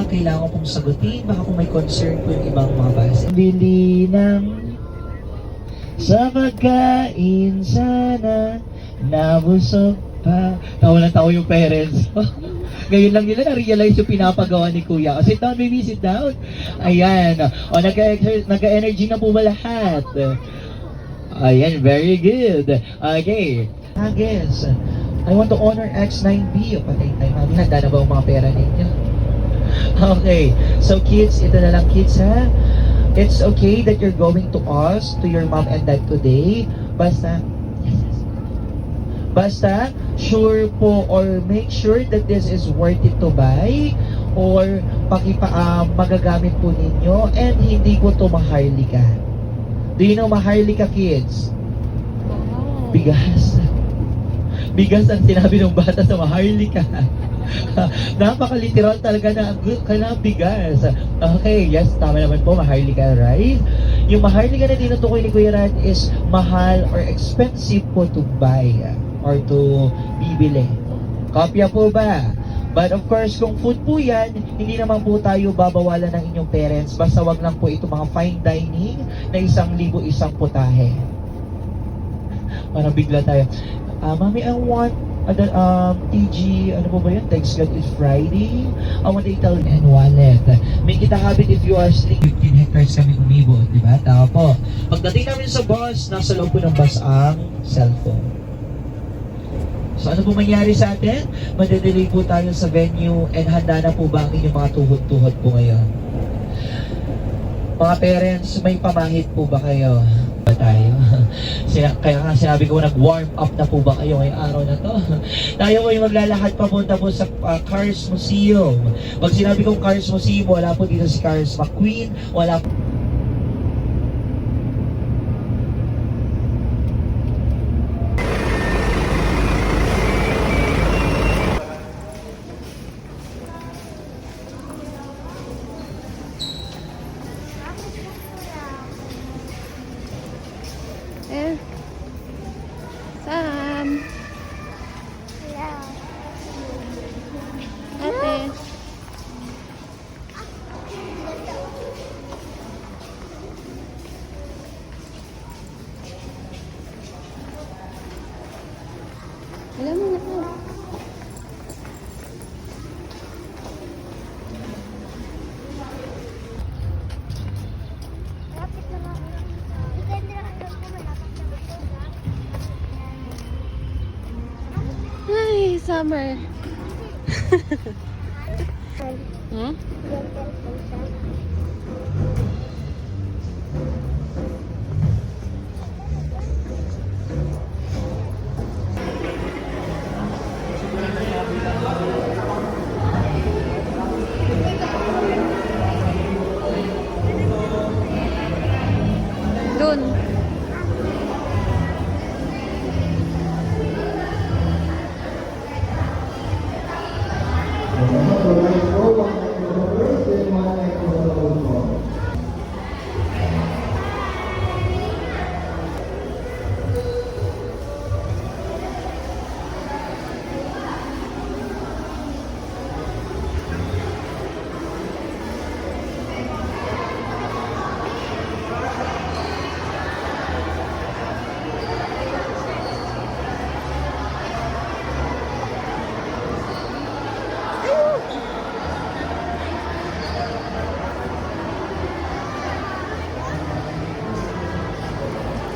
kailangan kong sagutin. Baka kung may concern po yung ibang mga base. Bili ng sa pagkain sana nabusog pa. Nawalan tao yung parents. Ngayon lang nila na-realize yung pinapagawa ni Kuya. Sit down, baby, sit down. Ayan. O, nag-energy na po ba lahat? Ayan, very good. Okay. Guys, I want to honor X9B. Patay tayo, mami. Handa na ba ang mga pera ninyo? Okay. So, kids, ito na lang, kids, ha? It's okay that you're going to us, to your mom and dad today. Basta, sure po or make sure that this is worth it to buy or magagamit po ninyo and hindi po to Maharlika. Do you know Maharlika, kids? Bigas. Bigas ang sinabi ng bata sa Maharlika. Napaka-literal talaga na bigas. Okay, yes, tama naman po, Maharlika, right? Yung Maharlika na tinutukoy ni Kuya Rad is mahal or expensive po to buy or to bibili. Kopya po ba? But of course, kung food po yan, hindi naman po tayo babawalan ng inyong parents. Basta wag lang po ito mga fine dining na 1,000 isang putahe. Parang bigla tayo. Mami, I want TG, ano po ba yun? Thanks God it's Friday. I want Ital and wallet. May kita habit if you are sleeping. 15 hectares kami umibot, di ba? Tama po. Pagdating namin sa bus, nasa loob po ng bus ang cellphone. So ano po mangyari sa atin? Madedelay po tayo sa venue and handa na po ba ang inyong mga tuhod-tuhod po ngayon? Mga parents, may pamahit po ba kayo? Ba tayo? Kaya nga sinabi ko, nag-warm up na po ba kayo ngayong araw na to? Tayo po yung maglalakad papunta po sa Cars Museum. Pag sinabi kong Cars Museum, wala po dito si Cars McQueen, wala po. Saan? Ate. Alam mo na po. Ay, summer. Hmm? Dun.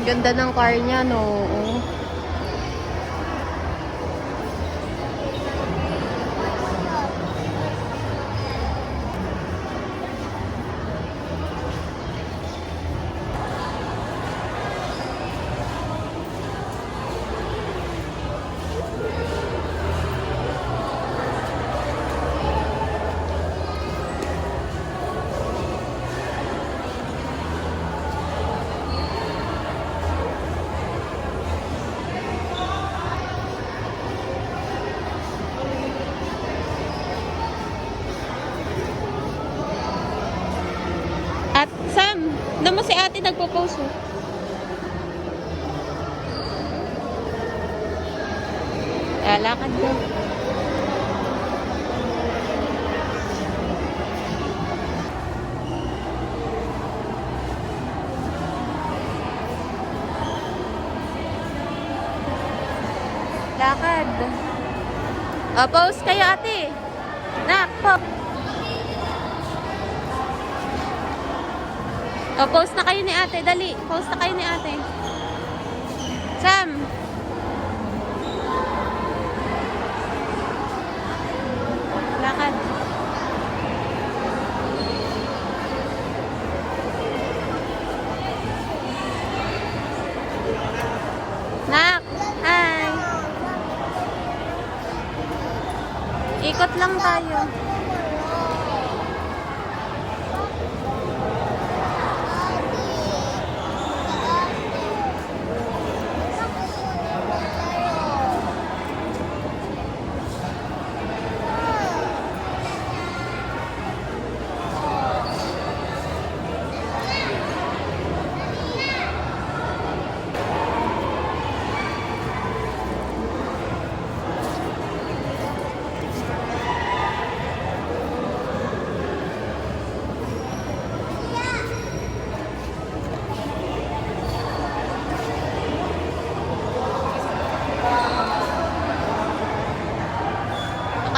Ganda ng car niya, no? At Sam, naman si ate nagpo-post mo. Lakad ko. Pause kayo, ate. Nak, pop. Pause na kayo ni ate. Dali. Pause na kayo ni ate. Sam. Lakad. Nak. Hi. Ikot lang tayo.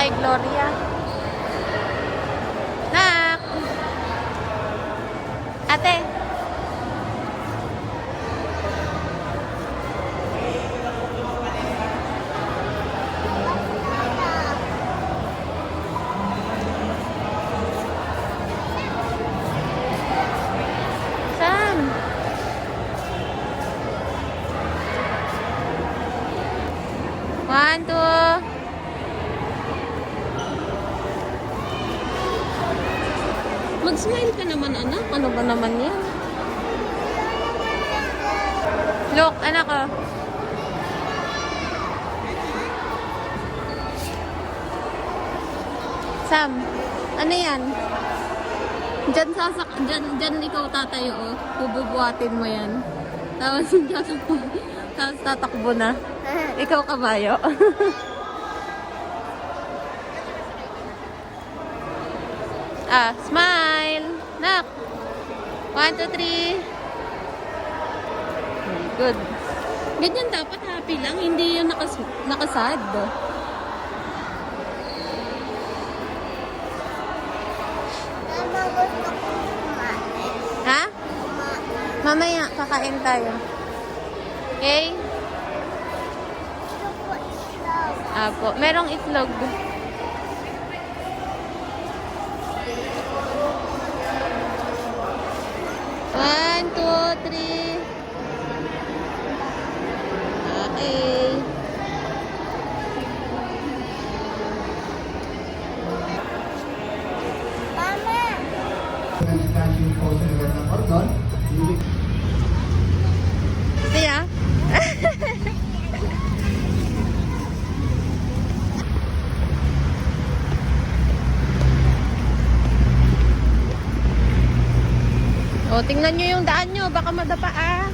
Kay Gloria. Nak! Ate! Sam! One, two. Mag-smile ka naman, anak. Ano ba naman yan? Look, anak ko. Sam, ano yan? Diyan ikaw tatayo, oh. Bububuhatin mo yan. Tapos tatakbo na. Ikaw kabayo. Smile. Nak. 1, 2, 3. Good. Ganyan dapat happy lang. Hindi yung nakasad. Ha? Mamaya, kakain tayo. Okay? Apo. Merong itlog. One, two, three. Okay. Siya? O, tingnan nyo yung daan nyo. Baka madapa ah.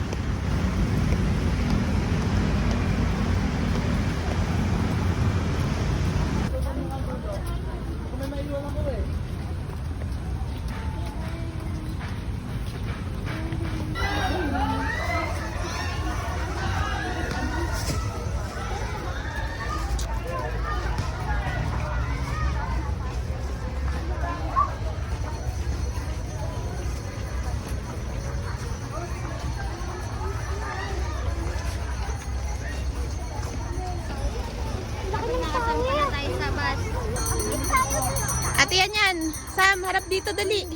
Ate yan yan. Sam, harap dito dali.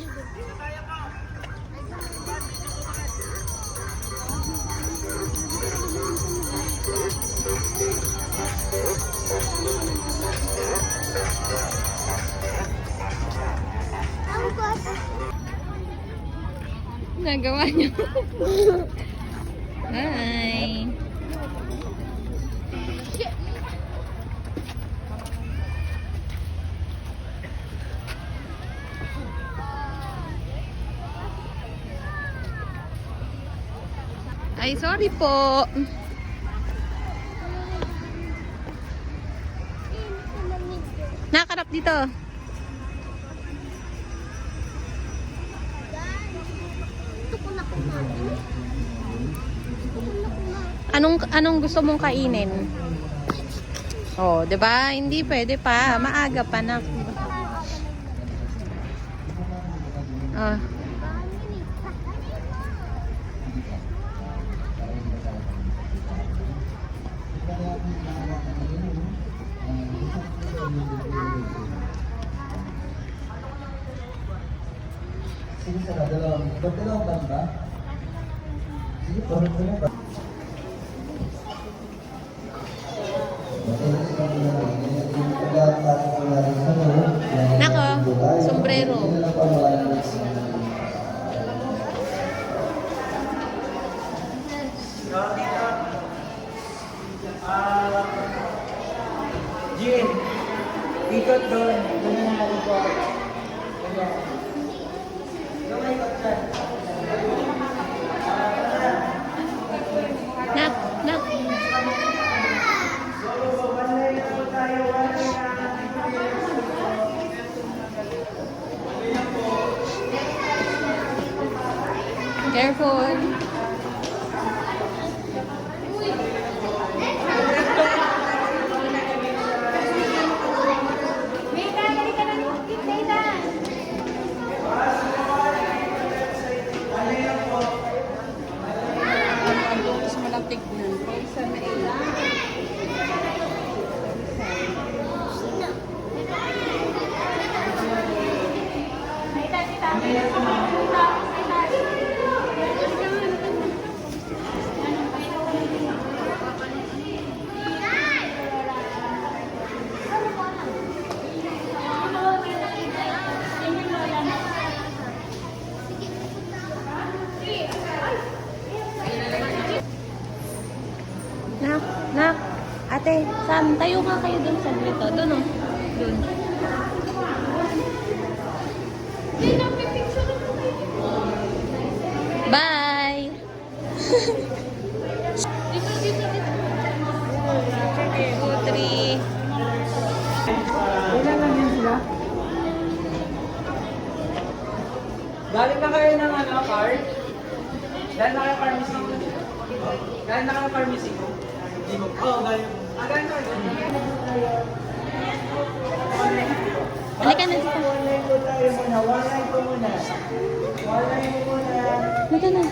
Nagawa niyo. Hi. Ay, sorry po. Nakarap dito. Anong gusto mong kainin? Oh, 'di ba? Hindi pwede pa. Maaga pa na. Ah. Sige sa dalawang banda. Sige, parang ba? Nako, sombrero. Jim, ikot doon. Doon na nakikot. Nak, nak. Careful. Nak, nak. Ate, Sam, tayo ka kayo dun sa dito. Dun, oh. Dun. Bye! Two, three. Ilan lang yun sila? Galing na kayo ng card? Galing na kayo pharmacy? Galing na kayo pharmacy? Hindi mo. Oo, galing. Galing na kayo. Halika na dito. One-line ko tayo muna. One-line ko muna. One-line ko muna. Halika na.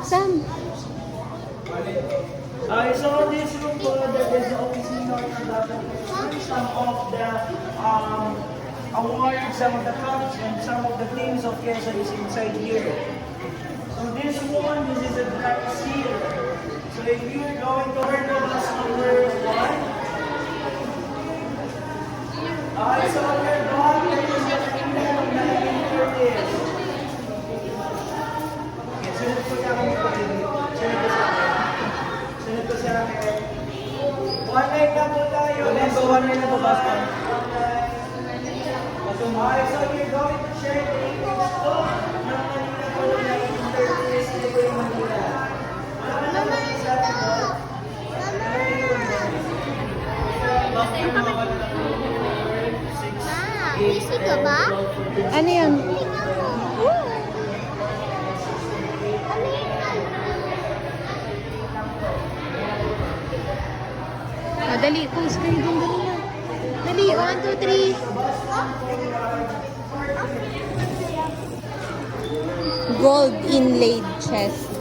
Sam. So this room po, that is the opening of some of the awards, some of the cups, and some of the things of Quezon is inside here. So this one, this is a black seal. So if you're going to wear the bus number 1, so we're going to use the kingdom of Curtis. Okay, sunod po sa akin ito. Sunod po sa akin. Sunod po sa akin. One line na po tayo. One line na po ba? Okay, so you're going to share the English book ng Manila po na Curtis. Ito po yung Manila. Busy ka ba? Ano yun? Ah, dali, post kayo dun, dali na. Dali, 1, 2, 3. Gold inlaid chest.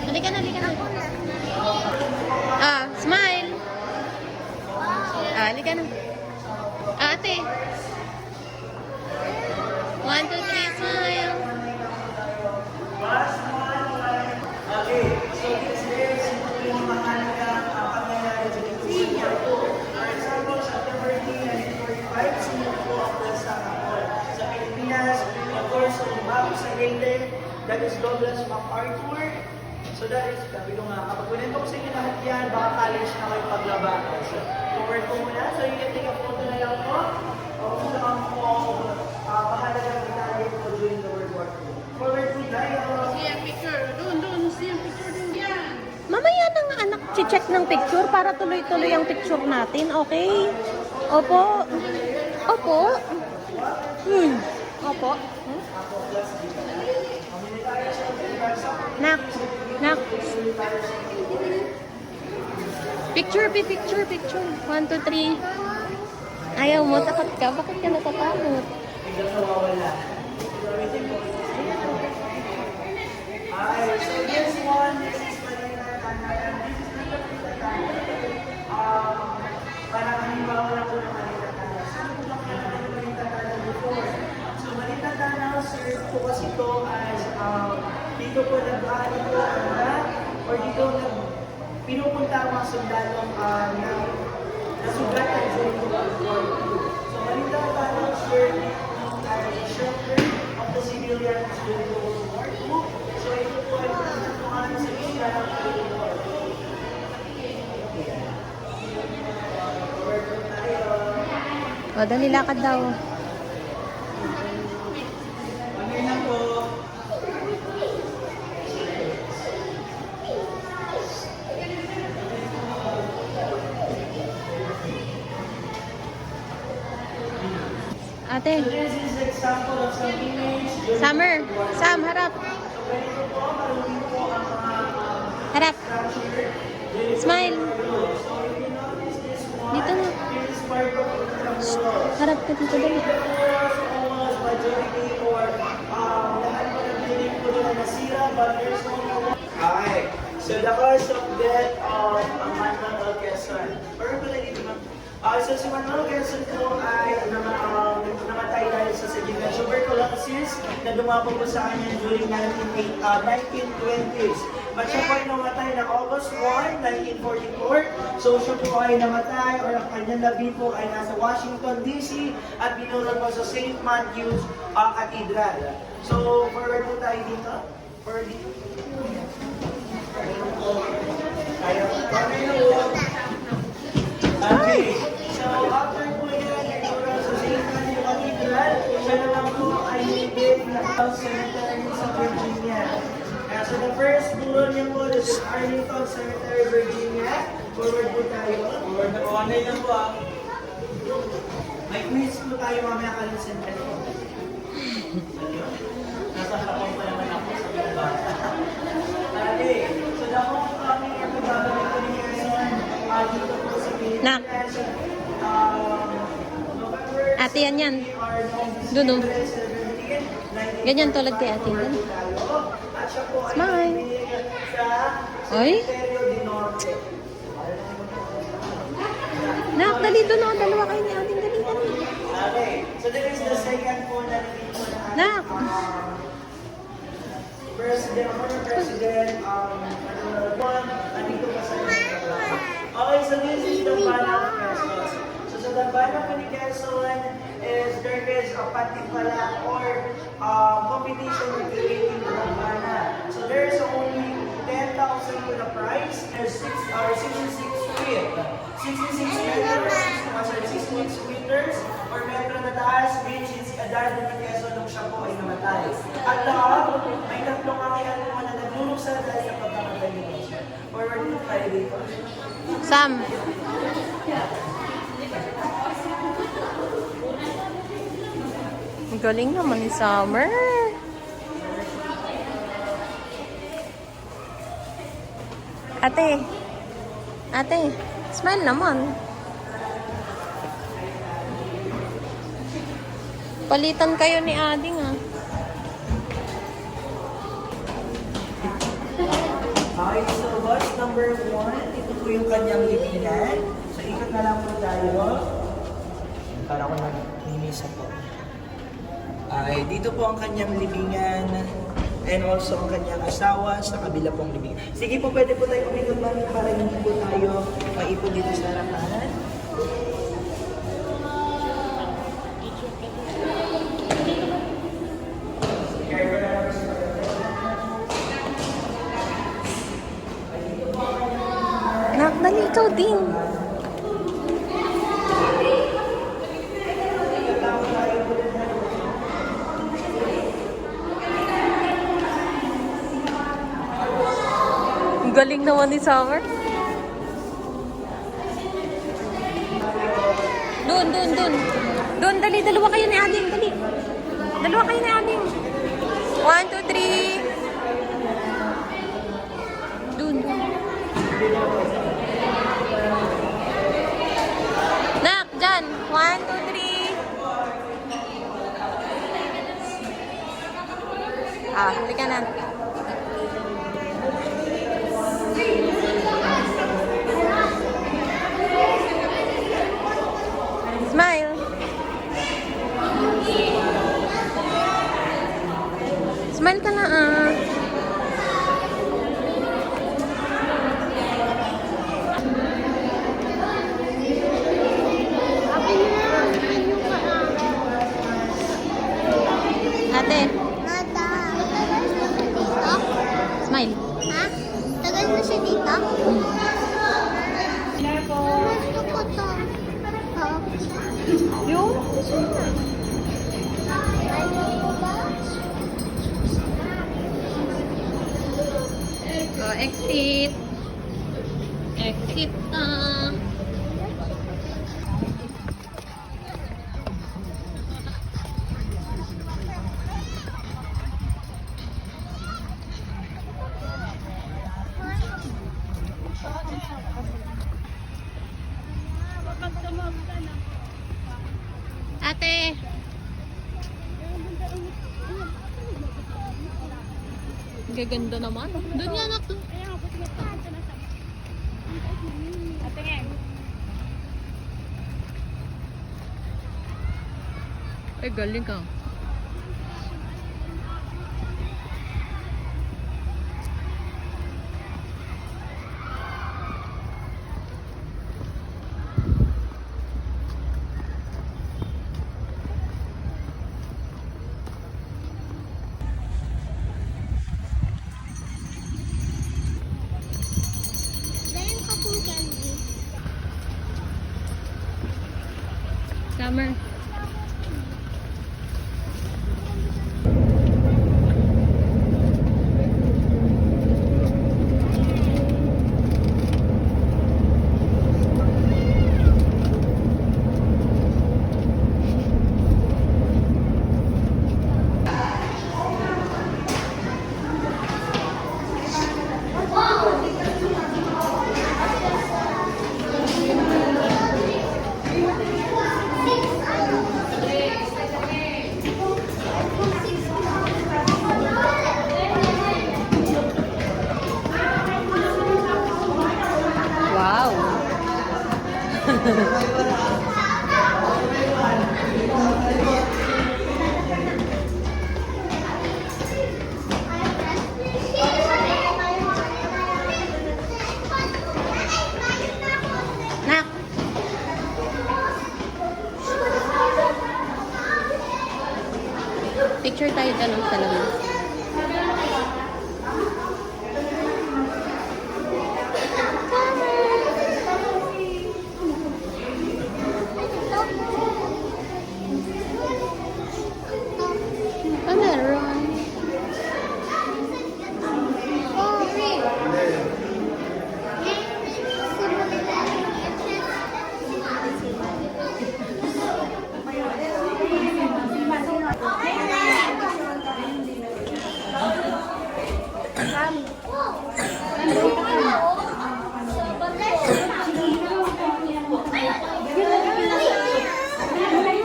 Halika na, halika na. Ah, smile. Ah, halika na. Ate. 1, 2, 3, smile. Okay, so this is yung mahalaga ang pangyayari sa Pilipinas. For example, September 1945, sinuot po ang Plaza Kapol. Sa Pilipinas, of course, bago sa Haile, that is Douglas MacArthur. So that is, sabi ko nga, kapag kunento ko sa inyo lahat yan, baka college na kayo paglaban. So, forward ko muna. So you can take a photo na lang po. O kung saan po, mahalagang detalye po during the World War II. Forward po tayo. Mamaya nang anak, check ng picture para tuloy-tuloy ang picture natin, okay? Opo. Opo. Opo. Nak. Nak. Picture, picture, picture. 1, 2, 3. Ayaw mo, takot ka. Bakit ka natatakot? Biglang nawawala. Okay, so this one, this is Malita Tana, and this is Malita Tana. Parang halimbawa lang po ng Malita Tana. Saan po ba kaya ng Malita Tana before? So Malita Tana, sir, po kasi ito as dito po nag-aari po ang lahat, or dito pinupunta ang mga sundalong nasugatan during World War II. So Malita Tana, sir, as a shelter of the civilians during World War II. So ito po ay pinatutuhan sa isla ng World War II. O, dali lakad daw. Okay na po. Ate, This is example of some image. Summer. Sam, harap. So ganito po, marunong po ang mga Harap. structure. Smile. So if you notice this one, Dito na. this is part of the walls. Harap ka dito, dali. The walls almost majority or lahat po ng building po nila nasira, but there's only one. Okay. So the cause of death of Manuel Quezon. Or pala dito ma'am. So si Manuel Quezon po ay namatay dahil sa saging tuberculosis na dumapo po sa kanya during 1920s. But siya po ay namatay ng August 1, 1944. So siya po ay namatay or ang kanyang labi po ay nasa Washington DC at binulog po sa St. Matthew's Cathedral. So forward po tayo dito. Forward dito. Okay. So after po yan, nagturo sa St. Matthew Cathedral, siya naman po ay native na house cemetery sa Virginia. So the first bulo niya po, this is Arlington Cemetery, Virginia. Forward po tayo. Forward na po. Ano lang po ah. May quiz po tayo mamaya kalisin tayo. Nasa hapon pa naman ako sa mga bata. Okay. So the homecoming at the gagawin ko ni Quezon dito po sa Nak. Pilipinas. November Ate, yan yan. are known Duno. 17, Ganyan tulad kay ate. Ganyan. at siya po ay Smile. pinili sa Oy. Cementerio de Norte. Nak, dali doon o. Dalawa kayo ni ating dali, dali. Okay. So there is the second po na nandito na Nak. President, former President, one, nandito pa sa Okay, so this is the Bana of Quezon. So sa Dambana po ni Quezon is there is a patipala or competition with creating the Dambana. So there's only 10,000 for the prize. There's 66 feet. 66 meters, 66 meters, or metro na taas, which is edad ni Quezon nung siya po ay namatay. At lahat, may tatlong angyan mo na nagluluksa dahil sa pagkamatay ni Quezon. Forward to tayo dito. Sam. Ang galing naman ni Summer. Ate. Ate. Smile naman. Palitan kayo ni Ading ah. Okay, so what's number 1? Ito po yung kanyang libingan. So ikot na lang po tayo. Para ko nag-mimisa po. Okay, dito po ang kanyang libingan. And also ang kanyang asawa sa kabila pong libingan. Sige po, pwede po tayo umikot namin para hindi po tayo maipon dito sa harapan. Nak, dali ikaw din. Ang galing naman ni Summer. Doon, doon, doon. Doon, dali. Dalawa kayo ni Ading. Dali. Dalawa kayo ni Ading. 1, 2, 3. Doon, doon. dyan. 1, 2, 3. Halika na. Smile. Smile ka na Ate, Nada. Tagal na siya dito? smile. Ha? Tagal na siya dito? Gusto ko to. Oh. Yung? So, exit. Exit na. Ate. Gaganda naman. Doon nga anak to. Ay, galing ka. Dahil ka pong candy. Summer. Wow. Nak. Picture tayo dyan sa labas. Ah, meron.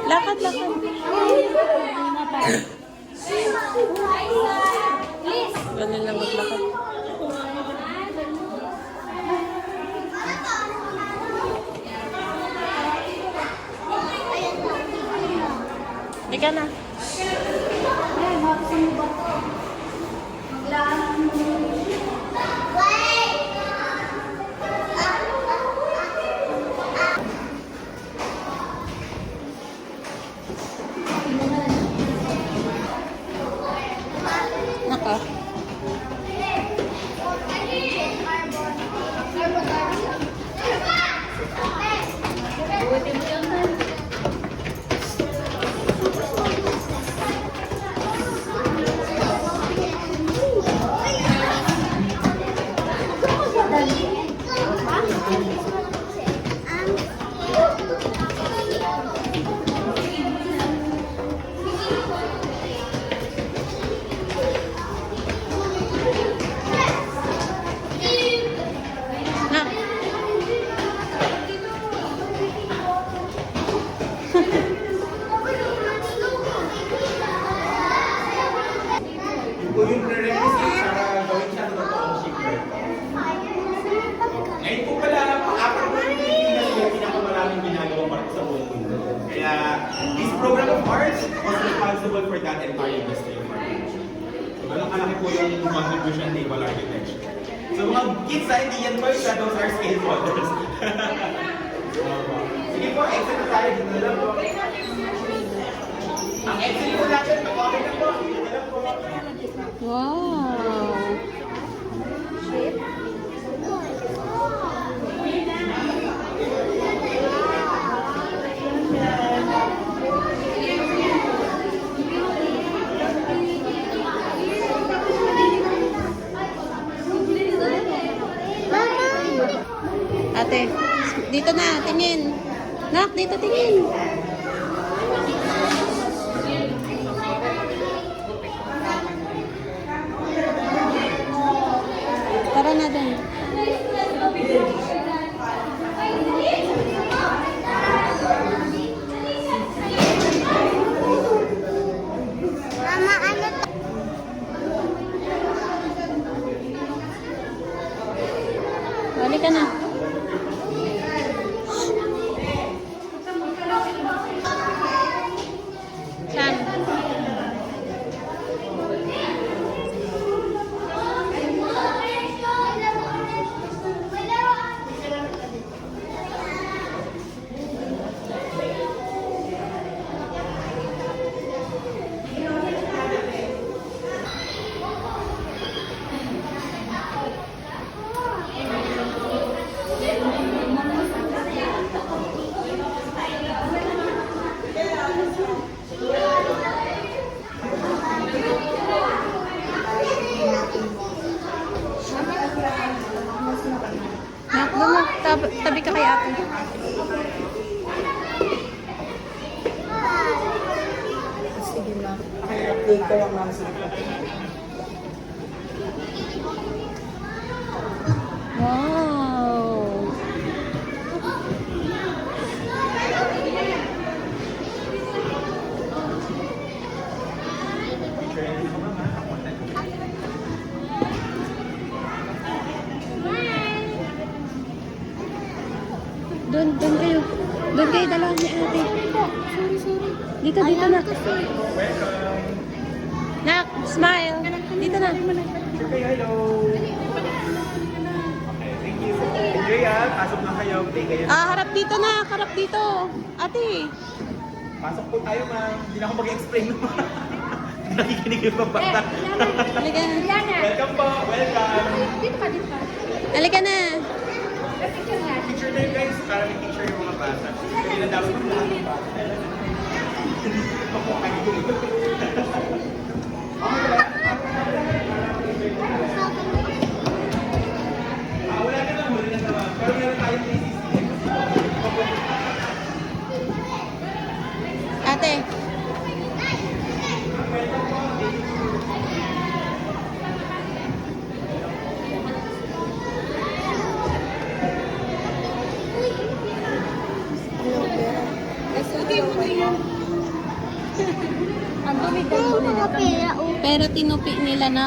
Lakad, lakad. Ganun lang maglakad. Ika na. Naka. program of arts was responsible for that entire industry of architecture. So, ganun kalaki po yung contribution ng naval architecture. So, mga kids hindi yan toys, those are scale models. Sige po, exit na tayo. Dito na lang po. Ang exit po natin, mag-okay na po. Dito na lang po. Wow! Ate, dito na, tingin. Nak, dito tingin. Tara na dun. Mama, ano to? Balik ka na. Sam. Nak, doon na. Tabi ka kay ate. Update ko lang namin sila. Wow! Doon kayo. Doon kayo dalawa ni ate. Sorry. Dito na. Nak, smile. Dito na. Okay, hello. Okay, thank you. Enjoy yan. Pasok na kayo. Play kayo. Harap dito na. Harap dito. Ate. Pasok po tayo, ma'am. Hindi na ako mag-explain naman. Nakikinig yung mga bata. Halika na. Welcome po. Welcome. Halika na. Picture na yun, guys. Para may picture yung mga bata. Hindi na dapat yung mga bata. Wala ka lang. Huli na naman. Pero meron tayong Ate. Ay, mga pera. Oh. Pero tinupi nila na.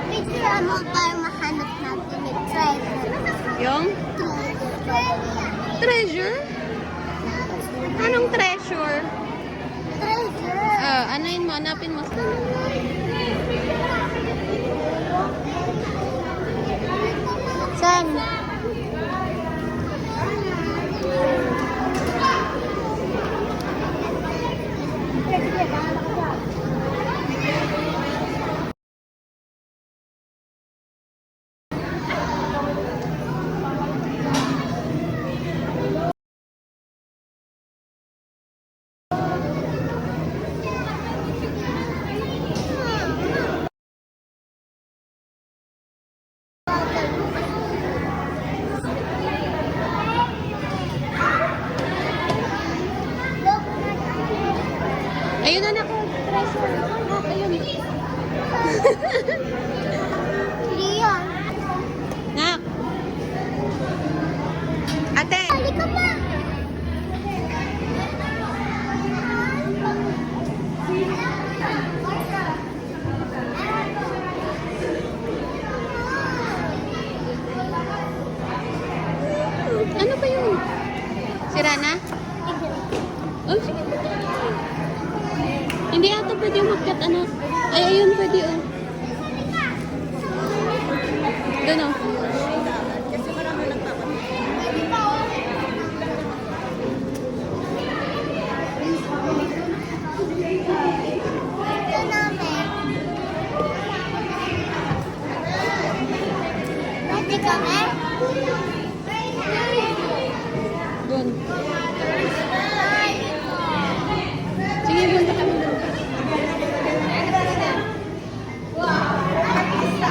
Picture mo para mahanap natin yung treasure. Yung treasure? Anong treasure? Treasure. Anayin mo, hanapin mo. Sam. Ayun na nako, treasure. Ayun. Leon. Nak. Ate. Halika pa. Hindi ata pwede umakyat, anak. Ay, ayun, pwede, oh. Doon, oh. Ito namin. Pwede kami? Doon. Sige, punta kami doon. Ate, takot sa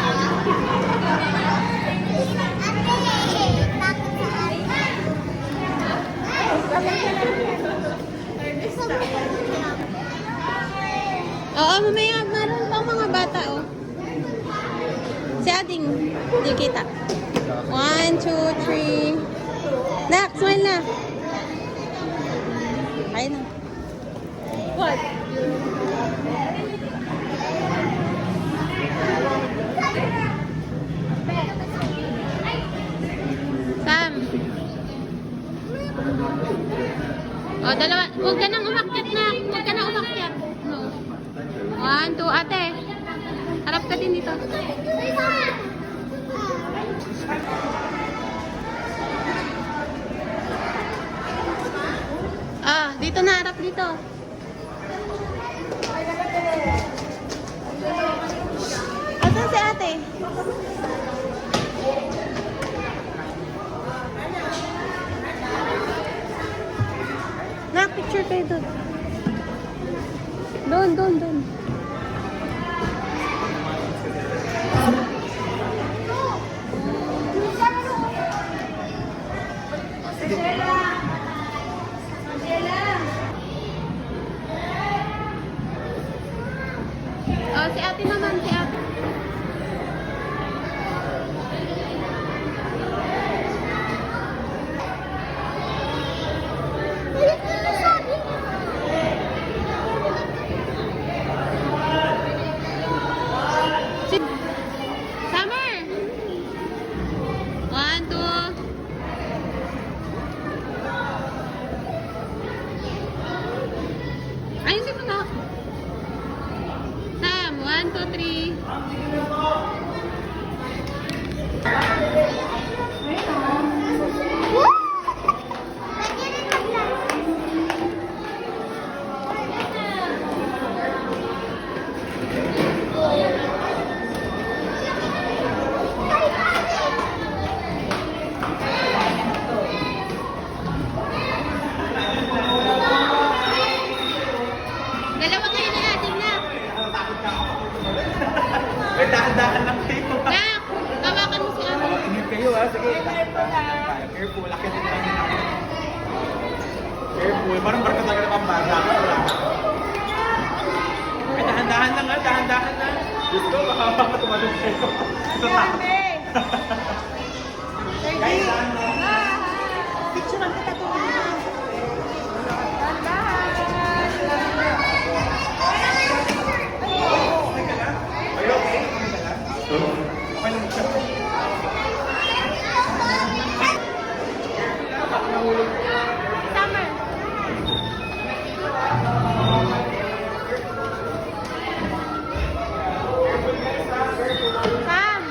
Oo, mamaya meron pang mga bata, oh. Si Ading, hindi kita. 1, 2, 3. Nak, smile na. Kaya na. What? Sam. O, dalawa. Huwag ka nang umakyat na. Huwag ka nang umakyat. No. 1, 2, ate. Harap ka din dito. Ah, dito na. Harap dito. Asan si ate? Nak, picture kayo doon. Doon. Oh, si ate naman, si ate. Summer! 1, 2. Ayusin mo na. Sam, 1, 2, 3. Dalawa kayo na ating na. Eh, dahan-dahan lang kayo. Nak, tawakan mo si ate. Ingat kayo ha. Sige, dahan-dahan tayo. Careful, laki din namin namin. Careful, parang barka talaga ng pambata. Eh, dahan-dahan lang ha, dahan-dahan lang. Diyos ko, baka tumalong kayo. Guys, dahan-dahan. Picture ang kita to. Are you okay? Okay lang siya. Summer. Sam.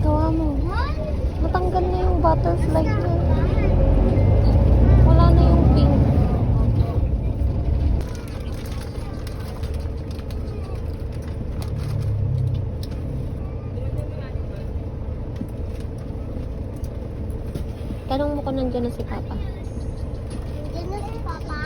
Gawa mo. Matanggal na yung butterfly niya. Wala na yung pink. Tanong mo kung nandiyan na si Papa. Nandiyan na si Papa.